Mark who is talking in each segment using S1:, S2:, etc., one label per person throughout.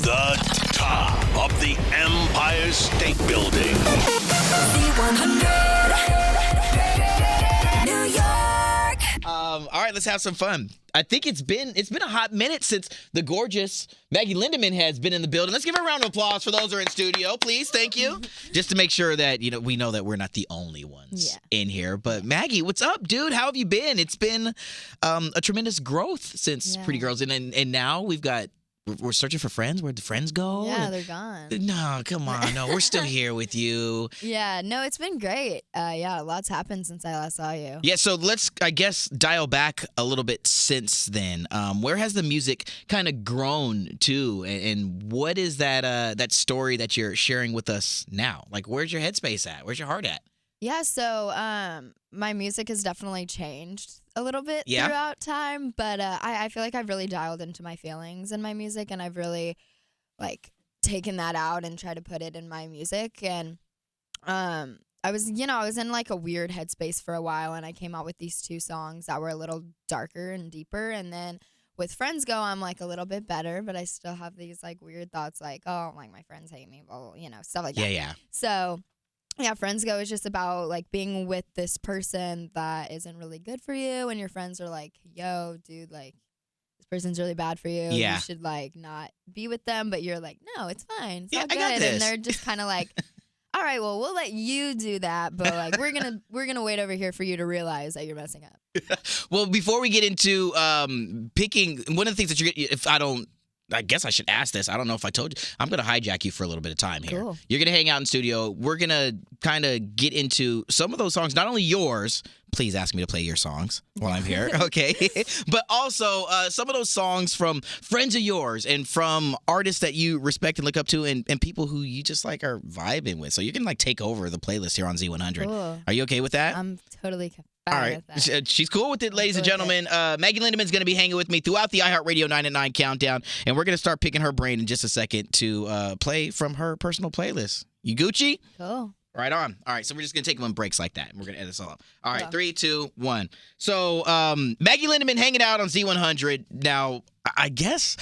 S1: the top of the Empire State Building.
S2: Z100, New York.
S3: All right, let's have some fun. I think it's been a hot minute since the gorgeous Maggie Lindemann has been in the building. Let's give her a round of applause for those who are in studio, please. Thank you. Just to make sure that we know that we're not the only ones in here. But Maggie, what's up, dude? How have you been? It's been a tremendous growth since Pretty Girls, and now we're searching for friends. Where'd the friends go?
S4: Yeah, they're gone.
S3: No, come on. No, we're still here with you.
S4: Yeah, no, it's been great. Yeah, lots happened since I last saw you.
S3: Yeah, so let's, I guess, dial back a little bit since then. Where has the music kind of grown to, and what is that story that you're sharing with us now? Like, where's your headspace at? Where's your heart at?
S4: Yeah, so my music has definitely changed a little bit throughout time, but I feel like I've really dialed into my feelings in my music, and I've really taken that out and tried to put it in my music. And I was in like a weird headspace for a while, and I came out with these 2 songs that were a little darker and deeper, and then with Friends Go, I'm like a little bit better, but I still have these like weird thoughts like, oh, like my friends hate me, blah, blah, stuff like that.
S3: Yeah.
S4: So yeah, Friends Go is just about like being with this person that isn't really good for you, and your friends are like, yo, dude, like this person's really bad for you.
S3: Yeah.
S4: You should like not be with them, but you're like, no, it's fine. It's all
S3: I
S4: good.
S3: got this.
S4: And they're just kind of like, all right, well, we'll let you do that, but like we're gonna wait over here for you to realize that you're messing up.
S3: Well, before we get into picking, one of the things that I guess I should ask this. I don't know if I told you. I'm going to hijack you for a little bit of time here.
S4: Cool.
S3: You're going to hang out in studio. We're going to kind of get into some of those songs, not only yours. Please ask me to play your songs while I'm here, okay? But also some of those songs from friends of yours and from artists that you respect and look up to, and people who you just like are vibing with. So you can like take over the playlist here on Z100.
S4: Cool.
S3: Are you okay with that?
S4: I'm totally fine
S3: All right.
S4: with that.
S3: She's cool with it, ladies and
S4: Cool with
S3: gentlemen. Maggie Lindemann's going to be hanging with me throughout the iHeartRadio 9 at 9 countdown, and we're going to start picking her brain in just a second to play from her personal playlist. You Gucci?
S4: Cool.
S3: Right on. All right, so we're just going to take one breaks like that, and we're going to edit this all up. All right,
S4: Yeah.
S3: 3, 2, 1. So Maggie Lindemann hanging out on Z100. Now, I guess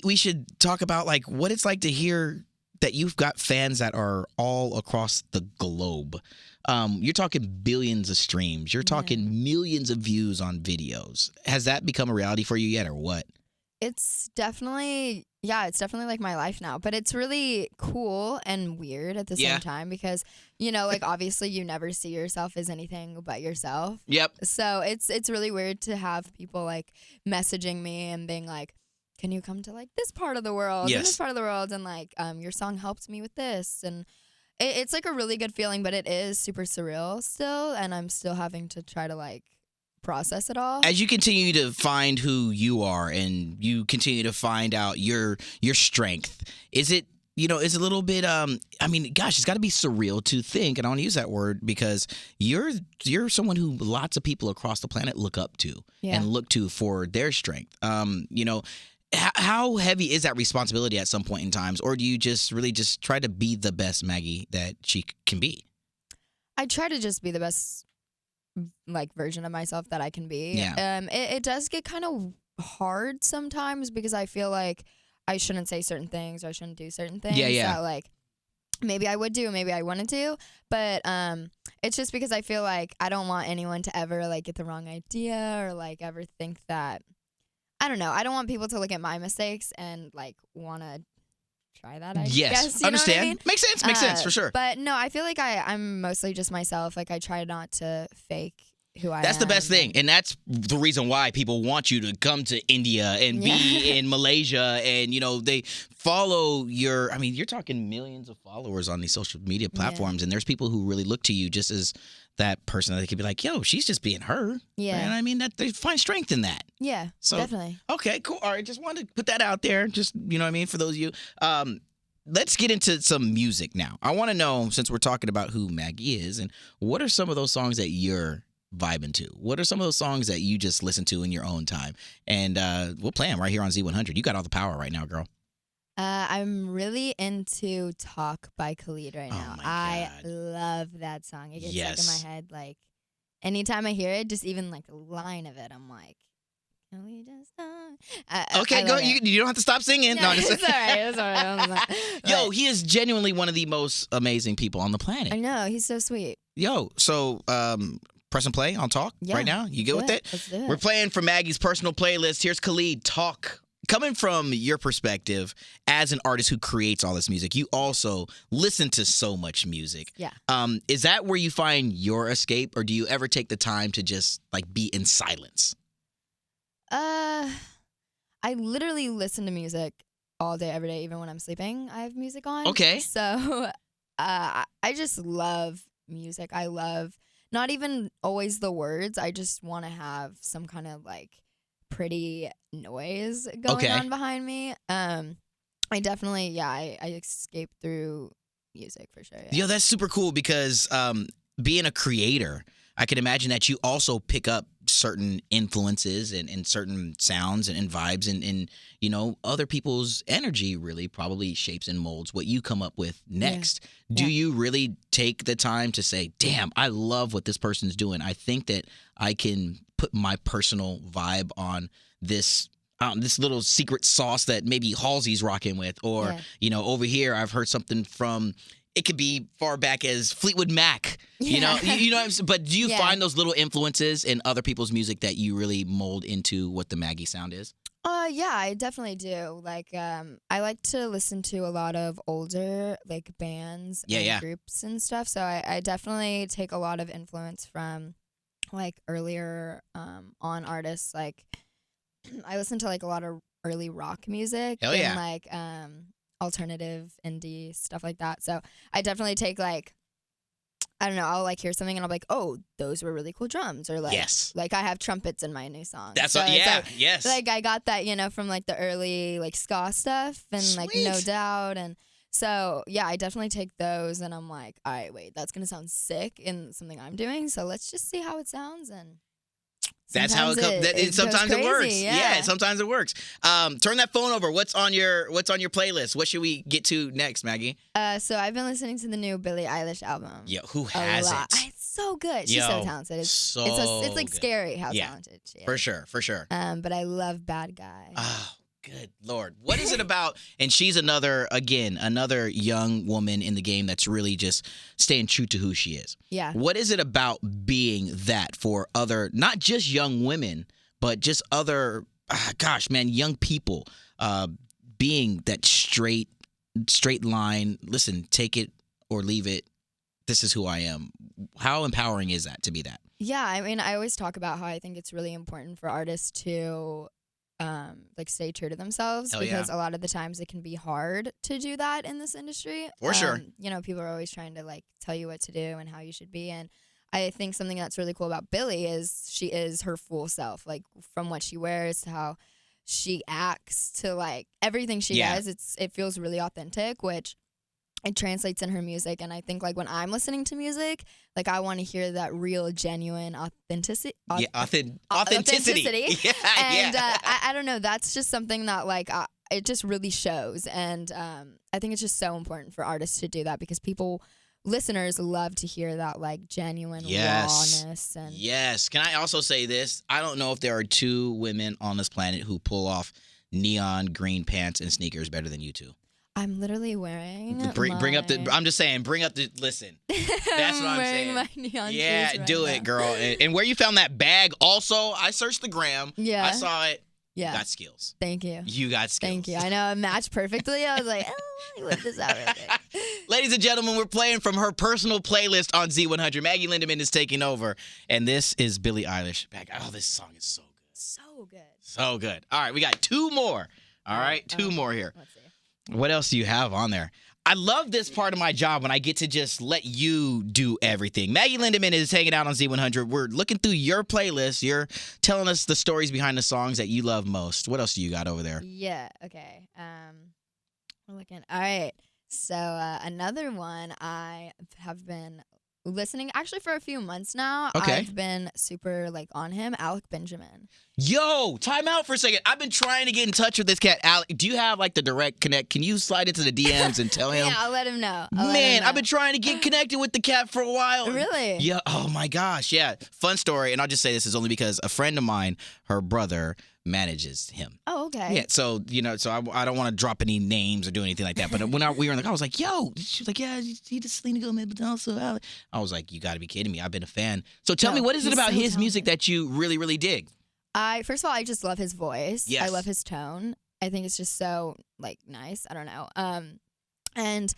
S3: we should talk about like what it's like to hear that you've got fans that are all across the globe. You're talking billions of streams. You're talking millions of views on videos. Has that become a reality for you yet, or what?
S4: It's definitely like my life now, but it's really cool and weird at the same time because, like obviously you never see yourself as anything but yourself.
S3: Yep.
S4: So it's really weird to have people like messaging me and being like, can you come to like this part of the world and this part of the world, and like your song helped me with this, and it's like a really good feeling, but it is super surreal still, and I'm still having to try to like process it all.
S3: As you continue to find who you are and you continue to find out your strength, is it is a little bit gosh, it's got to be surreal to think, and I want to use that word because you're someone who lots of people across the planet look up to and look to for their strength. How heavy is that responsibility at some point in times, or do you just really just try to be the best Maggie that she can be?
S4: I try to just be the best like version of myself that I can be.
S3: Yeah.
S4: It does get kind of hard sometimes because I feel like I shouldn't say certain things or I shouldn't do certain things. That, like maybe I would do, maybe I wouldn't do, but it's just because I feel like I don't want anyone to ever like get the wrong idea or like ever think that, I don't know. I don't want people to look at my mistakes and like want to try that. I guess. You
S3: Understand.
S4: Know what I mean?
S3: Makes sense for sure.
S4: But no, I feel like I'm mostly just myself. Like I try not to fake who I am.
S3: That's the best thing, and that's the reason why people want you to come to India and be in Malaysia, and they follow your. I mean, you're talking millions of followers on these social media platforms, and there's people who really look to you just as that person that they could be like, yo, she's just being her.
S4: Yeah.
S3: And I mean, that they find strength in that.
S4: Yeah,
S3: So,
S4: definitely.
S3: Okay, cool. All right, just wanted to put that out there. Just, you know what I mean, for those of you. Let's get into some music now. I want to know, since we're talking about who Maggie is, and what are some of those songs that you're vibing to? What are some of those songs that you just listen to in your own time? And we'll play them right here on Z100. You got all the power right now, girl.
S4: I'm really into Talk by Khalid right now.
S3: my
S4: I
S3: God.
S4: love that song. It gets stuck
S3: Yes.
S4: in my head. Like, anytime I hear it, just even like a line of it, I'm like, Can we just
S3: Okay, go. You don't have to stop singing.
S4: Yeah,
S3: No,
S4: it's all right. It's all right.
S3: Yo, he is genuinely one of the most amazing people on the planet.
S4: I know. He's so sweet.
S3: Yo, so press and play on Talk right now. You good with it?
S4: Let's do it.
S3: We're playing from Maggie's personal playlist. Here's Khalid, Talk. Coming from your perspective as an artist who creates all this music, you also listen to so much music.
S4: Yeah.
S3: Is that where you find your escape, or do you ever take the time to just like be in silence?
S4: I literally listen to music all day, every day, even when I'm sleeping. I have music on.
S3: Okay.
S4: So, I just love music. I love not even always the words. I just want to have some kind of like pretty noise going on behind me. I definitely, I escape through music for sure. Yeah.
S3: Yo, that's super cool because being a creator, I can imagine that you also pick up certain influences and certain sounds and vibes and you know, other people's energy really probably shapes and molds what you come up with next. Yeah. Do you really take the time to say, damn, I love what this person's doing. I think that I can put my personal vibe on this little secret sauce that maybe Halsey's rocking with, or, you know, over here I've heard something from, it could be far back as Fleetwood Mac, you know what I'm saying? But do you find those little influences in other people's music that you really mold into what the Maggie sound is?
S4: Yeah, I definitely do. Like, I like to listen to a lot of older like bands and groups and stuff. So I definitely take a lot of influence from like earlier on artists. Like, I listen to like a lot of early rock music and like alternative indie stuff like that. So I definitely take like, I don't know, I'll like hear something and I'll be like, oh, those were really cool drums, or like like I have trumpets in my new song.
S3: That's
S4: so
S3: what,
S4: like I got that, you know, from like the early like ska stuff and like No Doubt, and so yeah, I definitely take those and I'm like, all right, wait, that's gonna sound sick in something I'm doing, so let's just see how it sounds. And
S3: that's how it comes. Sometimes it works. Yeah, sometimes it works. Turn that phone over. What's on your playlist? What should we get to next, Maggie?
S4: So I've been listening to the new Billie Eilish album.
S3: Yeah, who hasn't?
S4: It's so good. She's so talented. It's like
S3: good.
S4: Scary how talented she is.
S3: For sure.
S4: But I love Bad Guy.
S3: Oh, good Lord. What is it about? And she's another young woman in the game that's really just staying true to who she is.
S4: Yeah.
S3: What is it about being that for other, not just young women, but just other, young people, being that straight line, listen, take it or leave it, this is who I am. How empowering is that to be that?
S4: Yeah, I mean, I always talk about how I think it's really important for artists to like stay true to themselves, because a lot of the times it can be hard to do that in this industry.
S3: For sure.
S4: You know, people are always trying to like tell you what to do and how you should be, and I think something that's really cool about Billie is she is her full self, like from what she wears to how she acts to like everything she does. It feels really authentic, which it translates in her music. And I think like when I'm listening to music, like I want to hear that real, genuine authenticity.
S3: Authenticity.
S4: And I don't know. That's just something that like it just really shows. And I think it's just so important for artists to do that, because listeners love to hear that like genuine rawness. And
S3: Can I also say this? I don't know if there are two women on this planet who pull off neon green pants and sneakers better than you two.
S4: I'm literally wearing
S3: bring up the. I'm just saying, bring up the. Listen, that's what I'm saying.
S4: My neon
S3: shoes right do now. It, girl. And where you found that bag? Also, I searched the gram.
S4: Yeah,
S3: I saw it.
S4: Yeah,
S3: you got skills.
S4: Thank you.
S3: You got skills.
S4: Thank you. I know it matched perfectly. I was like, let me whip this out real quick.
S3: Ladies and gentlemen, we're playing from her personal playlist on Z100. Maggie Lindemann is taking over, and this is Billie Eilish. Oh, this song is so good.
S4: So good.
S3: So good. All right, we got two more. All right, two more here.
S4: Let's see.
S3: What else do you have on there? I love this part of my job when I get to just let you do everything. Maggie Lindemann is hanging out on Z100. We're looking through your playlist. You're telling us the stories behind the songs that you love most. What else do you got over there?
S4: Yeah, okay. We're looking. All right. So another one I have been listening actually for a few months now.
S3: Okay.
S4: I've been super like on him, Alec Benjamin.
S3: Yo, time out for a second. I've been trying to get in touch with this cat, Alec. Do you have like the direct connect? Can you slide into the DMs and tell him?
S4: Yeah, I'll let him know.
S3: I've been trying to get connected with the cat for a while.
S4: Really?
S3: Yeah. Oh my gosh. Yeah. Fun story. And I'll just say this is only because a friend of mine, her brother, manages him.
S4: Oh, okay.
S3: Yeah, so I don't want to drop any names or do anything like that. But when we were in the car, I was like, "Yo," she was like, "Yeah, he just Selena Gomez, but also Alex." I was like, "You got to be kidding me! I've been a fan." So tell me, what is it about his music that you really, really dig?
S4: First of all, I just love his voice.
S3: Yes.
S4: I love his tone. I think it's just so nice. I don't know. And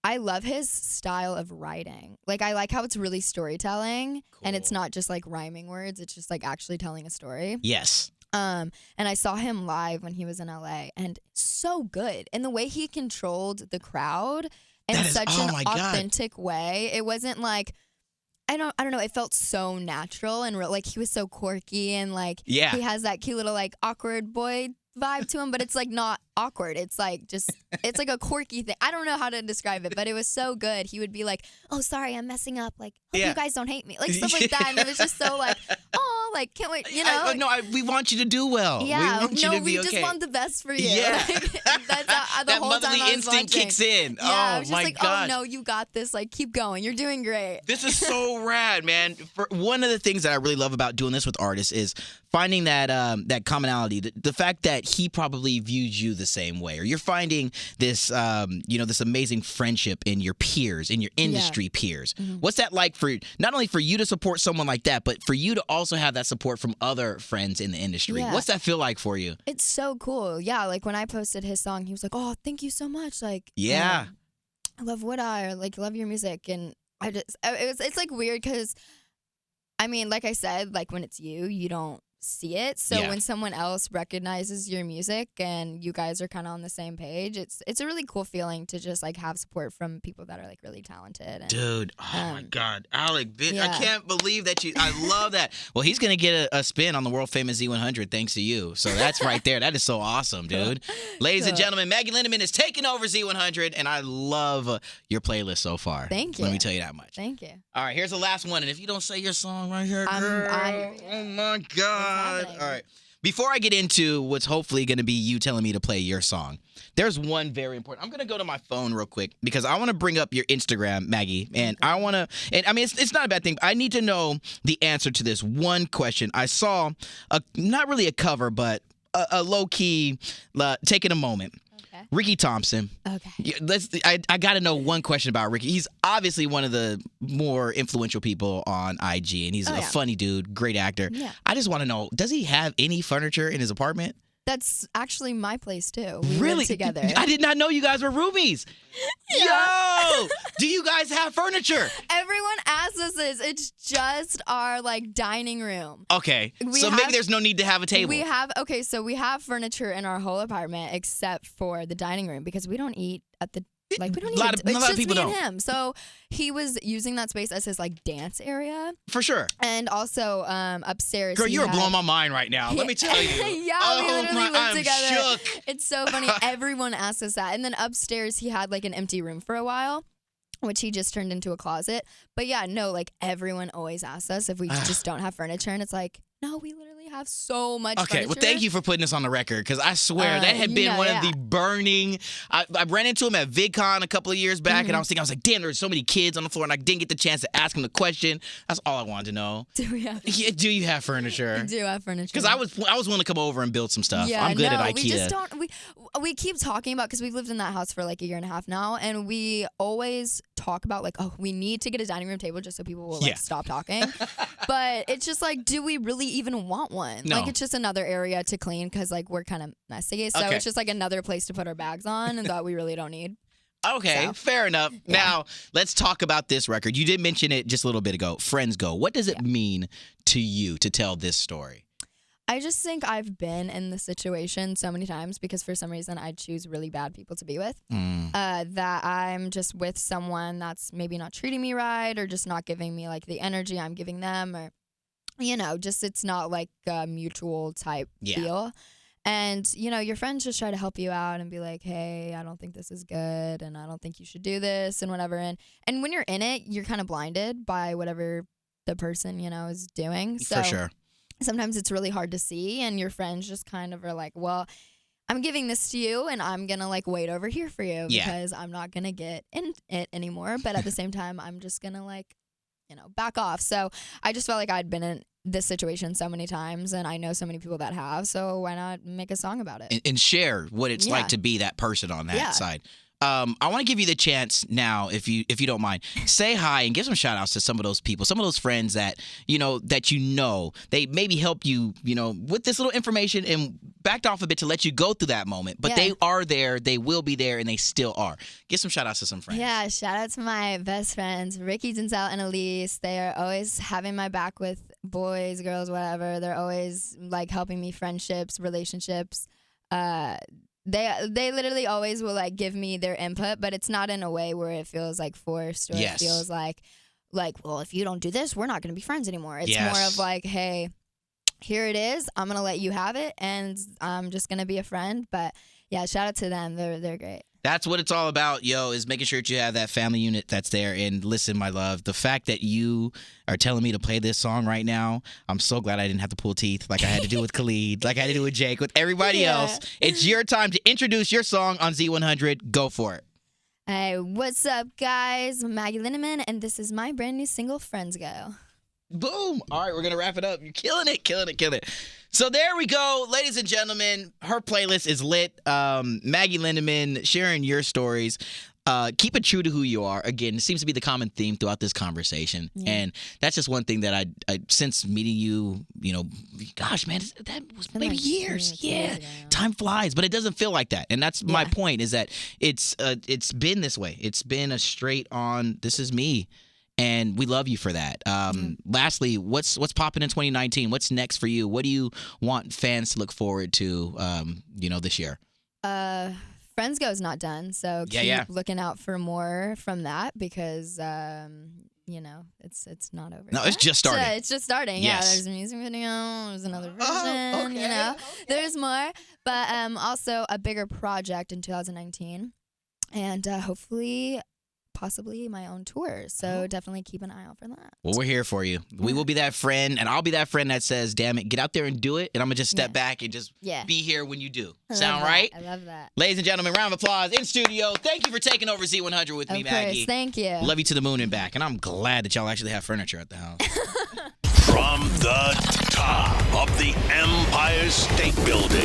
S4: I love his style of writing. I like how it's really storytelling, and it's not just rhyming words. It's just actually telling a story.
S3: Yes.
S4: And I saw him live when he was in LA, and so good. And the way he controlled the crowd in such an authentic way. It wasn't I don't know. It felt so natural and real. He was so quirky and he has that cute little awkward boy vibe to him, but it's not awkward. It's it's a quirky thing. I don't know how to describe it, but it was so good. He would be like, "Oh, sorry, I'm messing up. Hope you guys don't hate me." Stuff like that. And it was just so oh, can't wait,
S3: we want you to do well.
S4: Yeah,
S3: we want you to be
S4: we just want the best for you.
S3: Yeah.
S4: That's the
S3: that
S4: whole
S3: motherly
S4: time I was
S3: instinct
S4: watching.
S3: kicks in.
S4: Yeah, I
S3: oh
S4: was
S3: my
S4: just
S3: God.
S4: "Oh no, you got this. Keep going. You're doing great."
S3: This is so rad, man. One of the things that I really love about doing this with artists is finding that commonality. The fact that he probably views you the same way, or you're finding this this amazing friendship in your peers, in your industry peers. Mm-hmm. What's that like for not only for you to support someone like that, but for you to also have that support from other friends in the industry?
S4: Yeah.
S3: What's that feel like for you?
S4: It's so cool. Yeah, when I posted his song, he was like, "Oh, thank you so much. I love Wood-Eye, or love your music." And it's weird because, I mean, like I said, when it's you don't see it. So when someone else recognizes your music and you guys are kind of on the same page, it's a really cool feeling to just have support from people that are really talented. And,
S3: dude, my God, Alec, I can't believe that I love that. Well, he's gonna get a spin on the world famous Z100 thanks to you. So that's right there. That is so awesome, dude. Ladies and gentlemen, Maggie Lindemann is taking over Z100, and I love your playlist so far.
S4: Thank you.
S3: Let me tell you that much.
S4: Thank you.
S3: All right, here's the last one, and if you don't say your song right here, girl, oh my God. All right. Before I get into what's hopefully going to be you telling me to play your song, there's one very important. I'm going to go to my phone real quick because I want to bring up your Instagram, Maggie, and I want to. And I mean, it's not a bad thing. I need to know the answer to this one question. I saw not really a cover, but a low key taking a moment. Ricky Thompson.
S4: Okay.
S3: I got to know one question about Ricky. He's obviously one of the more influential people on IG, and he's a funny dude, great actor.
S4: Yeah.
S3: I just want to know, does he have any furniture in his apartment?
S4: That's actually my place too. We
S3: really?
S4: live together.
S3: I did not know you guys were roomies.
S4: Yeah.
S3: Yo, do you guys have furniture?
S4: Everyone asks us this. It's just our dining room.
S3: Okay, maybe there's no need to have a table.
S4: We have furniture in our whole apartment except for the dining room because we don't eat at the. We don't
S3: a lot of people
S4: me
S3: don't.
S4: And him. So he was using that space as his dance area.
S3: For sure.
S4: And also upstairs.
S3: Girl, you're blowing my mind right now. Let me tell you.
S4: Yeah, we literally live together.
S3: Shook.
S4: It's so funny. Everyone asks us that. And then upstairs he had an empty room for a while, which he just turned into a closet. But yeah, no, everyone always asks us if we just don't have furniture, and it's no, we literally have so much furniture.
S3: Well, thank you for putting this on the record, because I swear that had been one of the burning. I ran into him at VidCon a couple of years back, and I was like, damn, there's so many kids on the floor, and I didn't get the chance to ask him the question. That's all I wanted to know.
S4: Do we have?
S3: Do you have furniture?
S4: We do have furniture.
S3: Because I was willing to come over and build some stuff.
S4: Yeah,
S3: I'm good at IKEA.
S4: We just don't. We keep talking about, because we've lived in that house for a year and a half now, and we always talk about we need to get a dining room table just so people will stop talking. But it's just do we really even want one?
S3: No.
S4: It's just another area to clean because we're kind of messy. So it's just another place to put our bags on, and that we really don't need.
S3: Okay, fair enough. Yeah. Now, let's talk about this record. You did mention it just a little bit ago, Friends Go. What does it mean to you to tell this story?
S4: I just think I've been in this situation so many times because for some reason I choose really bad people to be with. That I'm just with someone that's maybe not treating me right, or just not giving me the energy I'm giving them, or just it's not a mutual type deal. And, your friends just try to help you out and be like, hey, I don't think this is good, and I don't think you should do this, and whatever. And when you're in it, you're kind of blinded by whatever the person, is doing. So
S3: for sure.
S4: Sometimes it's really hard to see, and your friends just kind of are like, well, I'm giving this to you, and I'm going to wait over here for you because I'm not going to get in it anymore. But at the same time, I'm just going to back off. So I just felt like I'd been this situation so many times, and I know so many people that have, so why not make a song about it?
S3: And share what it's like to be that person on that side. I want to give you the chance now, if you don't mind, say hi and give some shout outs to some of those people, some of those friends that they maybe help you, with this little information and backed off a bit to let you go through that moment. But they are there, they will be there, and they still are. Give some shout outs to some friends.
S4: Yeah, shout out to my best friends, Ricky, Denzel, and Elise. They are always having my back with boys, girls, whatever. They're always like helping me, friendships, relationships. They literally always will like give me their input, but it's not in a way where it feels like forced or it feels like, well, if you don't do this, we're not going to be friends anymore. It's more of like, hey, here it is. I'm going to let you have it, and I'm just going to be a friend. But yeah, shout out to them. They're great.
S3: That's what it's all about, is making sure that you have that family unit that's there. And listen, my love, the fact that you are telling me to play this song right now, I'm so glad I didn't have to pull teeth like I had to do with Khalid, like I had to do with Jake, with everybody else. It's your time to introduce your song on Z100. Go for it.
S4: Hey, what's up, guys? I'm Maggie Lindemann, and this is my brand new single, Friends Go.
S3: Boom. All right, we're going to wrap it up. You're killing it. So there we go. Ladies and gentlemen, her playlist is lit. Maggie Lindemann sharing your stories. Keep it true to who you are. Again, it seems to be the common theme throughout this conversation. And that's just one thing that I since meeting you, gosh, man, that was maybe like years. Yeah. Time flies, but it doesn't feel like that. And that's my point, is that it's been this way. It's been a straight on, this is me. And we love you for that. Lastly, what's popping in 2019? What's next for you? What do you want fans to look forward to, this year?
S4: Friends Go is not done, so keep looking out for more from that, because it's not over.
S3: No, it's just starting.
S4: It's just starting.
S3: Yes.
S4: Yeah, there's a music video, there's another version, there's more, but also a bigger project in 2019, and hopefully, possibly my own tour. So definitely keep an eye out for that.
S3: Well, we're here for you. We will be that friend, and I'll be that friend that says, damn it, get out there and do it. And I'm going to just step back and just be here when you do. Sound right?
S4: I love that.
S3: Ladies and gentlemen, round of applause in studio. Thank you for taking over Z100 with me, Maggie.
S4: Thank you.
S3: Love you to the moon and back. And I'm glad that y'all actually have furniture at the house.
S1: From the top of the Empire State Building,